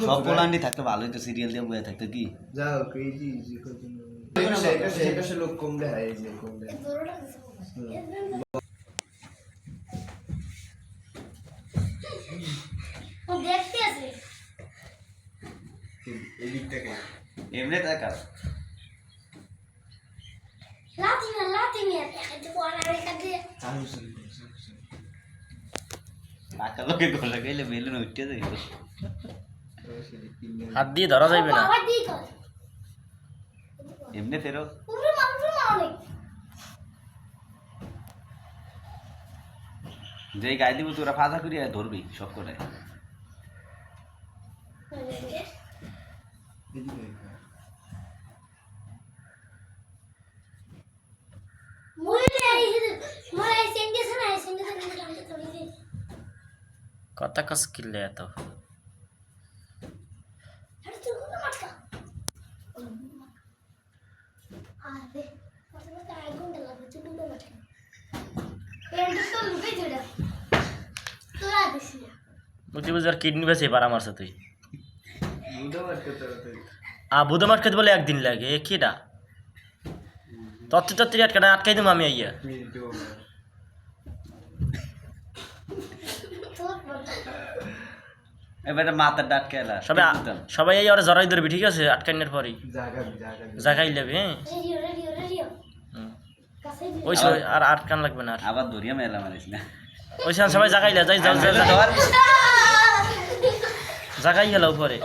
সব থাকতে ভালোই তো সিরিয়াল দিয়ে বয়ে থাকতো কি লোক কম দেয় এমনি টাকা টাকা লোকে গলা গেলে বেলুন উঠতে যাইব হাত দিয়ে ধরা যাইবে না এমনি ফেরো যে গায়ে দিব তোরা ফাঁদা করিয়া ধরবি সব করে কথা কস কিল্লে এত বুঝি বুঝি আর কিডনি বেছে পারা মারছ তুই বুধ মার খেতে বলে একদিন লাগে এ কিডা তত্ত্ব তত্ত্ব আটকাটা আটকাই দেবো আমি আইয়া এবারে মাথার ডাটকে এলা সবাই সবাই এই ওরা জড়াই ধরবি ঠিক আছে আটকাইনের পরই জাগাই যাবে হ্যাঁ ওই আর আটকান লাগবে না আবার ধরিয়া মেলা মারিস না ওই সবাই জাগাইলে যাই জাগাই গেল উপরে